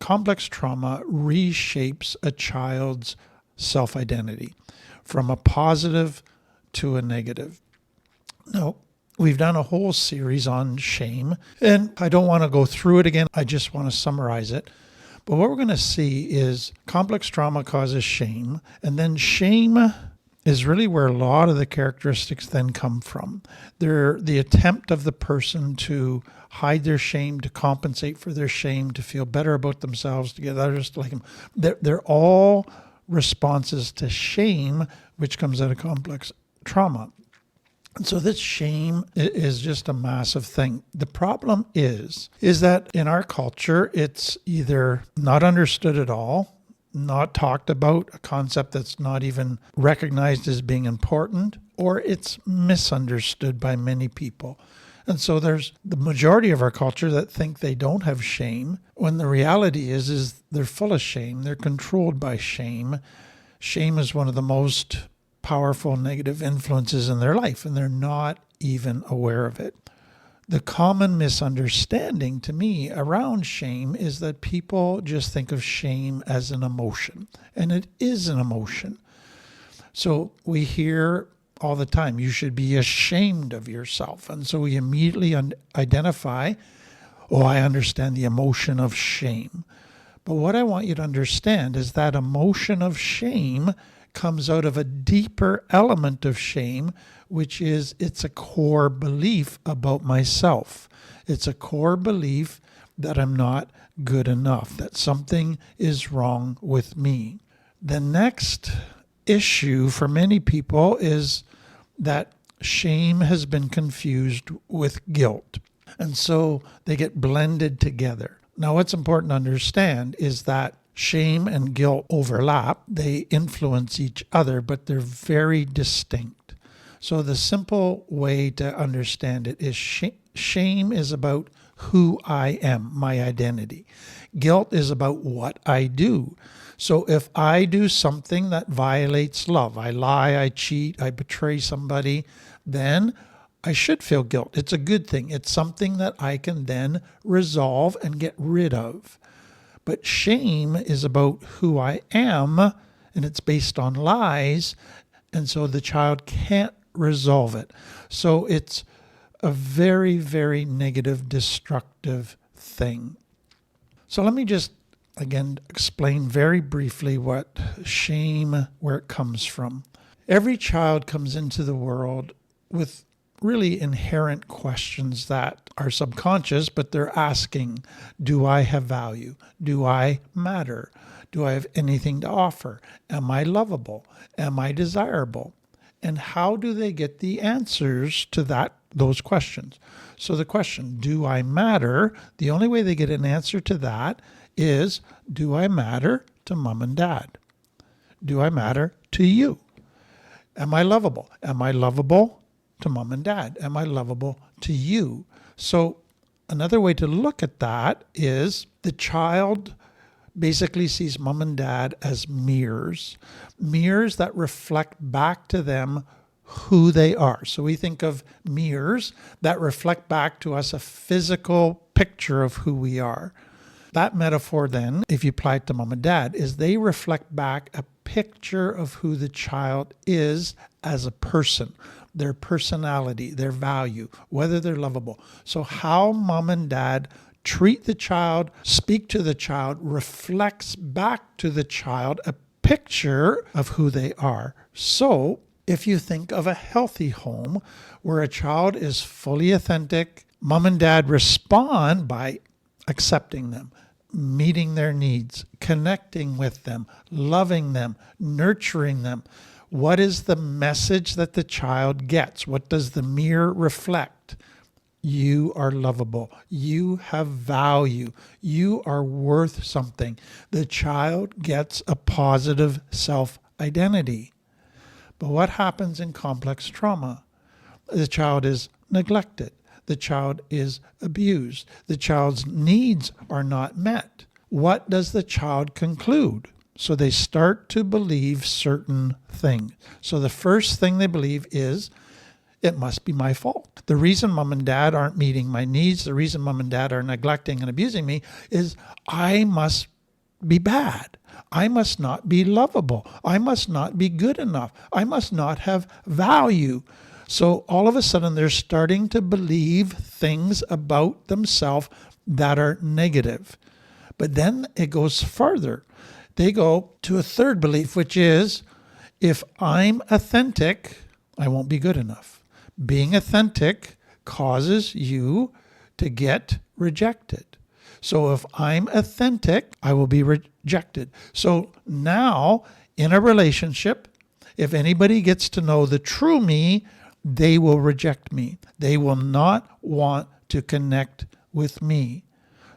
complex trauma reshapes a child's self-identity from a positive to a negative. Now, we've done a whole series on shame, and I don't want to go through it again. I just want to summarize it. But what we're going to see is complex trauma causes shame, and then shame is really where a lot of the characteristics then come from. They're the attempt of the person to hide their shame, to compensate for their shame, to feel better about themselves, to get others to like them. They're all responses to shame, which comes out of complex trauma. And so this shame is just a massive thing. The problem is that in our culture, it's either not understood at all, not talked about, a concept that's not even recognized as being important, or it's misunderstood by many people. And so there's the majority of our culture that think they don't have shame, when the reality is they're full of shame. They're controlled by shame. Shame is one of the most powerful negative influences in their life, and they're not even aware of it. The common misunderstanding to me around shame is that people just think of shame as an emotion, and it is an emotion. So we hear all the time, you should be ashamed of yourself. And so we immediately identify, oh, I understand the emotion of shame. But what I want you to understand is that emotion of shame comes out of a deeper element of shame, which is it's a core belief about myself. It's a core belief that I'm not good enough, that something is wrong with me. The next issue for many people is that shame has been confused with guilt. And so they get blended together. Now, what's important to understand is that shame and guilt overlap. They influence each other, but they're very distinct. So the simple way to understand it is shame is about who I am, my identity. Guilt is about what I do. So if I do something that violates love, I lie, I cheat, I betray somebody, then I should feel guilt. It's a good thing. It's something that I can then resolve and get rid of. But shame is about who I am, and it's based on lies, and so the child can't resolve it. So it's a very, very negative, destructive thing. So let me just, again, explain very briefly what shame, where it comes from. Every child comes into the world with really inherent questions that are subconscious, but they're asking, do I have value? Do I matter? Do I have anything to offer? Am I lovable? Am I desirable? And how do they get the answers to those questions? So the question, do I matter? The only way they get an answer to that is, do I matter to mom and dad? Do I matter to you? Am I lovable? Am I lovable to mom and dad? Am I lovable to you? So another way to look at that is the child basically sees mom and dad as mirrors that reflect back to them who they are. So we think of mirrors that reflect back to us a physical picture of who we are. That metaphor then, if you apply it to mom and dad, is they reflect back a picture of who the child is as a person, their personality, their value, whether they're lovable. So how mom and dad treat the child, speak to the child, reflects back to the child a picture of who they are. So if you think of a healthy home where a child is fully authentic, mom and dad respond by accepting them, meeting their needs, connecting with them, loving them, nurturing them. What is the message that the child gets? What does the mirror reflect? You are lovable. You have value. You are worth something. The child gets a positive self-identity. But what happens in complex trauma? The child is neglected. The child is abused. The child's needs are not met. What does the child conclude? So they start to believe certain things. So the first thing they believe is, it must be my fault. The reason mom and dad aren't meeting my needs, the reason mom and dad are neglecting and abusing me is I must be bad. I must not be lovable. I must not be good enough. I must not have value. So all of a sudden they're starting to believe things about themselves that are negative. But then it goes further. They go to a third belief, which is, if I'm authentic, I won't be good enough. Being authentic causes you to get rejected. So if I'm authentic, I will be rejected. So now in a relationship, if anybody gets to know the true me, they will reject me. They will not want to connect with me.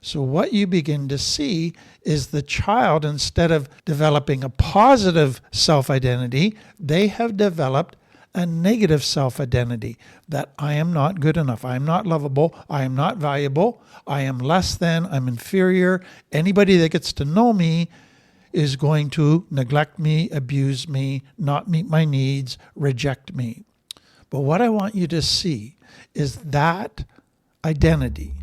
So what you begin to see is the child, instead of developing a positive self-identity, they have developed a negative self-identity, that I am not good enough, I am not lovable, I am not valuable, I am less than, I'm inferior. Anybody that gets to know me is going to neglect me, abuse me, not meet my needs, reject me. But what I want you to see is that identity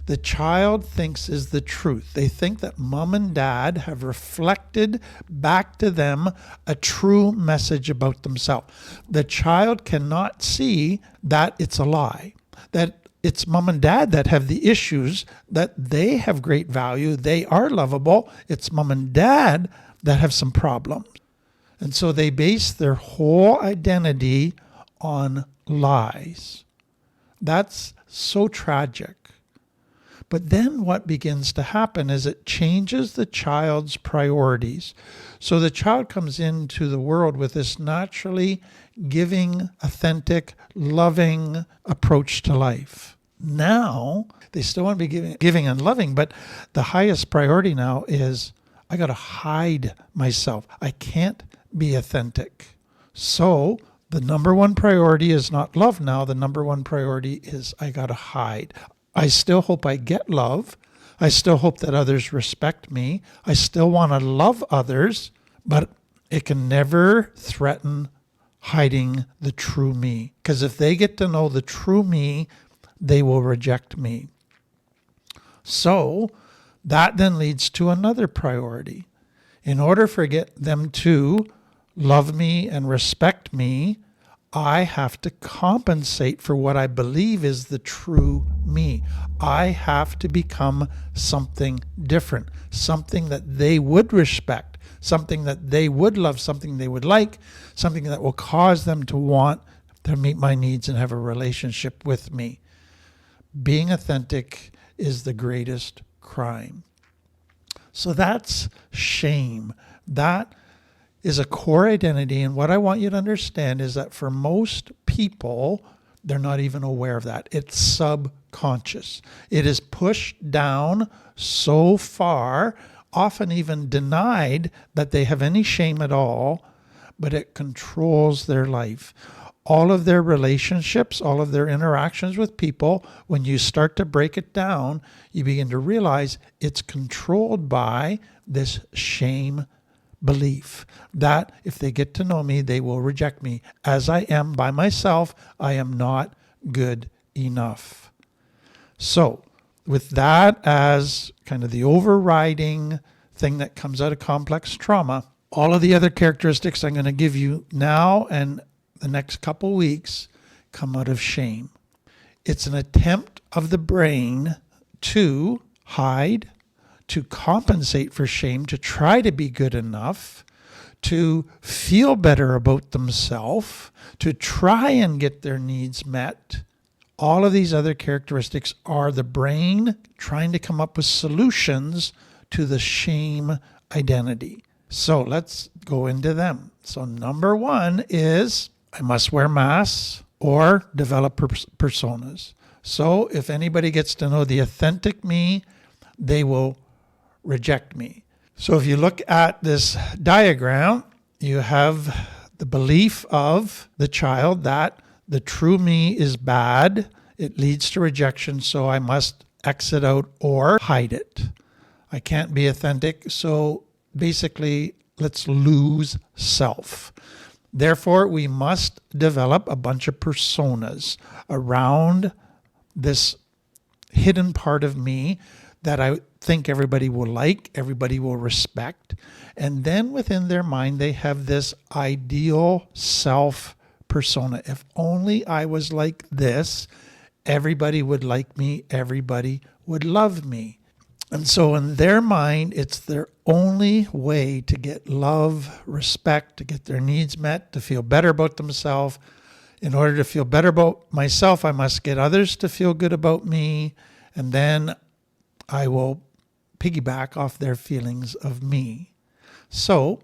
the child thinks is the truth. They think that mom and dad have reflected back to them a true message about themselves. The child cannot see that it's a lie, that it's mom and dad that have the issues, that they have great value, they are lovable. It's mom and dad that have some problems. And so they base their whole identity on lies. That's so tragic. But then what begins to happen is it changes the child's priorities. So the child comes into the world with this naturally giving, authentic, loving approach to life. Now, they still want to be giving and loving, but the highest priority now is, I got to hide myself. I can't be authentic. So the number one priority is not love now. The number one priority is, I got to hide. I still hope I get love. I still hope that others respect me. I still want to love others, but it can never threaten hiding the true me. Because if they get to know the true me, they will reject me. So that then leads to another priority. In order for them to love me and respect me, I have to compensate for what I believe is the true me. I have to become something different, something that they would respect, something that they would love, something they would like, something that will cause them to want to meet my needs and have a relationship with me. Being authentic is the greatest crime. So that's shame. That is a core identity. And what I want you to understand is that for most people, they're not even aware of that. It's subconscious. It is pushed down so far, often even denied that they have any shame at all, but it controls their life. All of their relationships, all of their interactions with people, when you start to break it down, you begin to realize it's controlled by this shame belief that if they get to know me, they will reject me. As I am by myself, I am not good enough. So with that as kind of the overriding thing that comes out of complex trauma, all of the other characteristics I'm going to give you now and the next couple weeks come out of shame. It's an attempt of the brain to hide, to compensate for shame, to try to be good enough, to feel better about themselves, to try and get their needs met. All of these other characteristics are the brain trying to come up with solutions to the shame identity. So let's go into them. So number one is, I must wear masks or develop personas. So if anybody gets to know the authentic me, they will reject me. So if you look at this diagram, you have the belief of the child that the true me is bad. It leads to rejection, so I must exit out or hide it. I can't be authentic, so basically let's lose self. Therefore, we must develop a bunch of personas around this hidden part of me that I think everybody will like, everybody will respect. And then within their mind, they have this ideal self persona. If only I was like this, everybody would like me, everybody would love me. And so in their mind, it's their only way to get love, respect, to get their needs met, to feel better about themselves. In order to feel better about myself, I must get others to feel good about me, and then I will piggyback off their feelings of me. So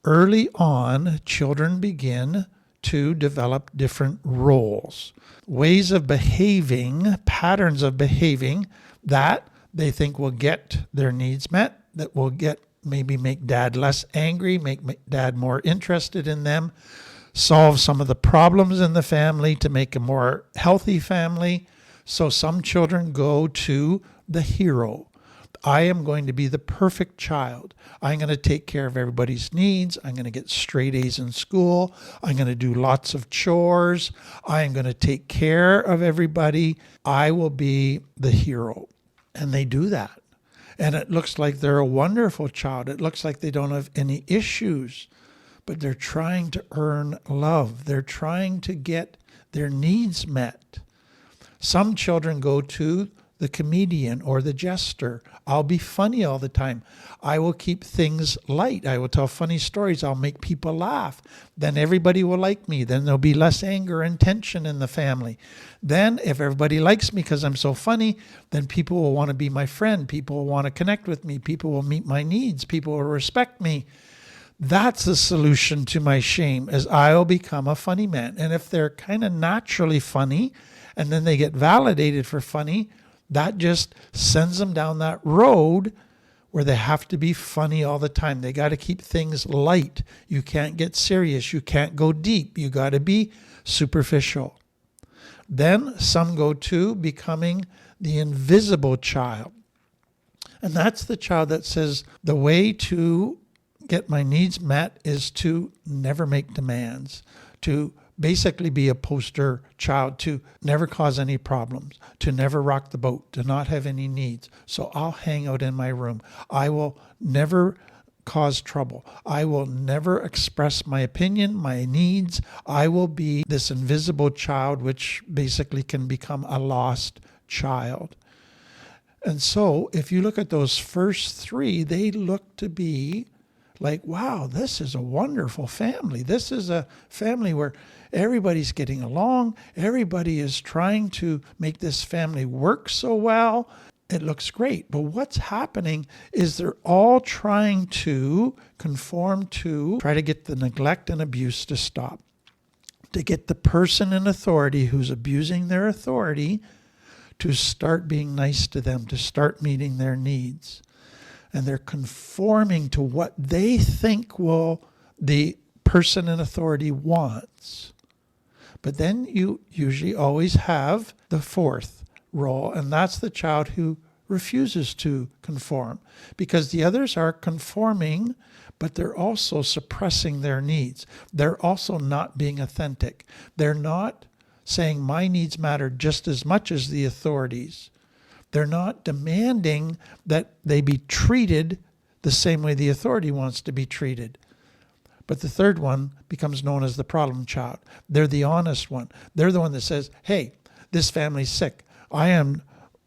early on, children begin to develop different roles, ways of behaving, patterns of behaving that they think will get their needs met, that will maybe make dad less angry, make dad more interested in them, solve some of the problems in the family to make a more healthy family. So some children go to the hero. I am going to be the perfect child. I'm going to take care of everybody's needs. I'm going to get straight A's in school. I'm going to do lots of chores. I am going to take care of everybody. I will be the hero. And they do that. And it looks like they're a wonderful child. It looks like they don't have any issues. But they're trying to earn love. They're trying to get their needs met. Some children go to the comedian or the jester. I'll be funny all the time. I will keep things light. I will tell funny stories. I'll make people laugh. Then everybody will like me. Then there'll be less anger and tension in the family. Then if everybody likes me because I'm so funny, then people will want to be my friend. People will want to connect with me. People will meet my needs. People will respect me. That's the solution to my shame, is I'll become a funny man. And if they're kind of naturally funny and then they get validated for funny, that just sends them down that road where they have to be funny all the time. They got to keep things light. You can't get serious. You can't go deep. You got to be superficial. Then some go to becoming the invisible child. And that's the child that says the way to get my needs met is to never make demands, to basically be a poster child, to never cause any problems, to never rock the boat, to not have any needs. So I'll hang out in my room. I will never cause trouble. I will never express my opinion, my needs. I will be this invisible child, which basically can become a lost child. And so if you look at those first three, they look to be like, wow, this is a wonderful family. This is a family where everybody's getting along. Everybody is trying to make this family work so well. It looks great. But what's happening is they're all trying to conform to, try to get the neglect and abuse to stop, to get the person in authority who's abusing their authority to start being nice to them, to start meeting their needs. And they're conforming to what they think the person in authority wants. But then you usually always have the fourth role, and that's the child who refuses to conform, because the others are conforming, but they're also suppressing their needs. They're also not being authentic. They're not saying my needs matter just as much as the authorities. They're not demanding that they be treated the same way the authority wants to be treated. But the third one becomes known as the problem child. They're the honest one. They're the one that says, hey, this family's sick. I am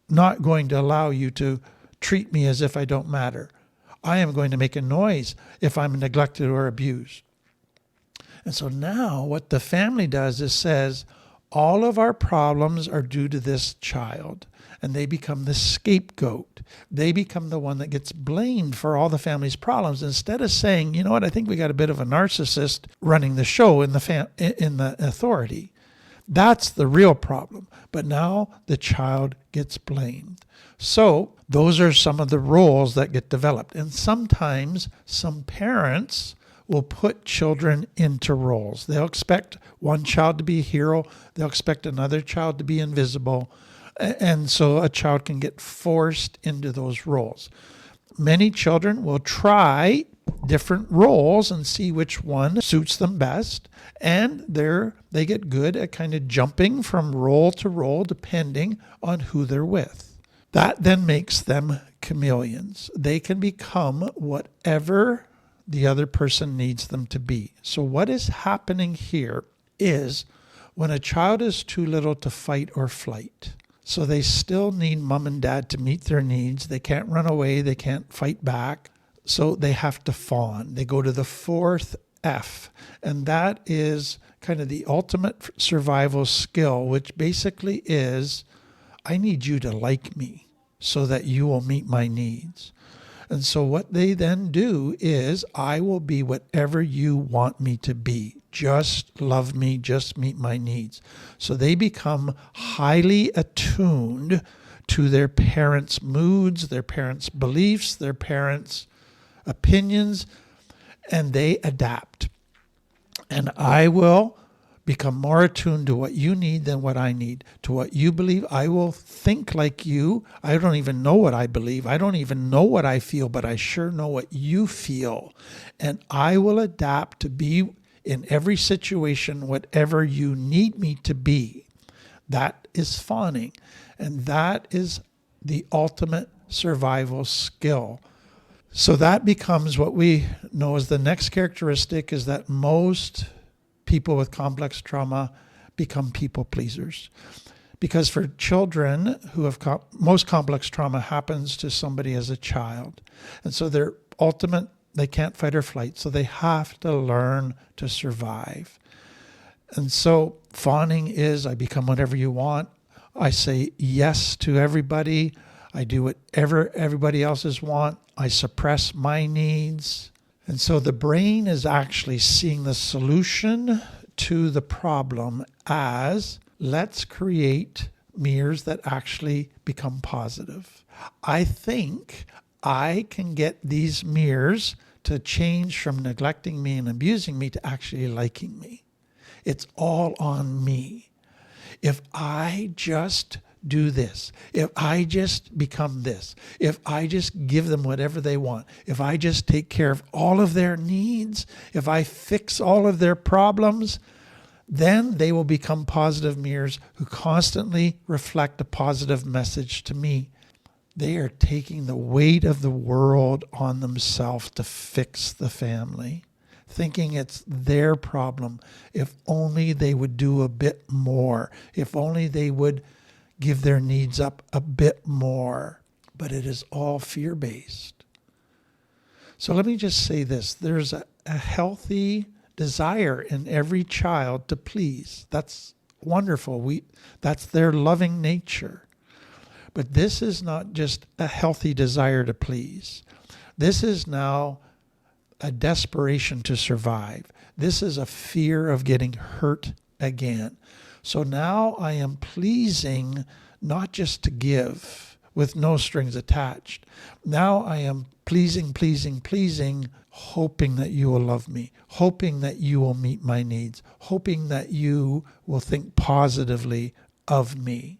not going to allow you to treat me as if I don't matter. I am going to make a noise if I'm neglected or abused. And so now what the family does is says, all of our problems are due to this child. And they become the scapegoat. They become the one that gets blamed for all the family's problems, instead of saying, you know what, I think we got a bit of a narcissist running the show in the authority. That's the real problem. But now the child gets blamed. So those are some of the roles that get developed. And sometimes some parents will put children into roles. They'll expect one child to be a hero. They'll expect another child to be invisible. And so a child can get forced into those roles. Many children will try different roles and see which one suits them best. And they get good at kind of jumping from role to role depending on who they're with. That then makes them chameleons. They can become whatever the other person needs them to be. So what is happening here is when a child is too little to fight or flight, so they still need mom and dad to meet their needs. They can't run away. They can't fight back. So they have to fawn. They go to the fourth F. And that is kind of the ultimate survival skill, which basically is, I need you to like me so that you will meet my needs. And so what they then do is, I will be whatever you want me to be. Just love me, just meet my needs. So they become highly attuned to their parents' moods, their parents' beliefs, their parents' opinions, and they adapt. And I will become more attuned to what you need than what I need, to what you believe. I will think like you. I don't even know what I believe. I don't even know what I feel, but I sure know what you feel. And I will adapt to be in every situation whatever you need me to be. That is fawning. And that is the ultimate survival skill. So that becomes what we know as the next characteristic, is that most people with complex trauma become people pleasers. Because for children who have most complex trauma happens to somebody as a child. And so their ultimate, they can't fight or flight, so they have to learn to survive. And so fawning is, I become whatever you want. I say yes to everybody. I do whatever everybody else's want. I suppress my needs. And so the brain is actually seeing the solution to the problem as, let's create mirrors that actually become positive. I think I can get these mirrors to change from neglecting me and abusing me to actually liking me. It's all on me. If I just do this, if I just become this, if I just give them whatever they want, if I just take care of all of their needs, if I fix all of their problems, then they will become positive mirrors who constantly reflect a positive message to me. They are taking the weight of the world on themselves to fix the family, thinking it's their problem. If only they would do a bit more, if only they would give their needs up a bit more. But it is all fear-based. So let me just say this. There's a healthy desire in every child to please. That's wonderful. That's their loving nature. But this is not just a healthy desire to please. This is now a desperation to survive. This is a fear of getting hurt again. So now I am pleasing not just to give with no strings attached. Now I am pleasing, hoping that you will love me, hoping that you will meet my needs, hoping that you will think positively of me.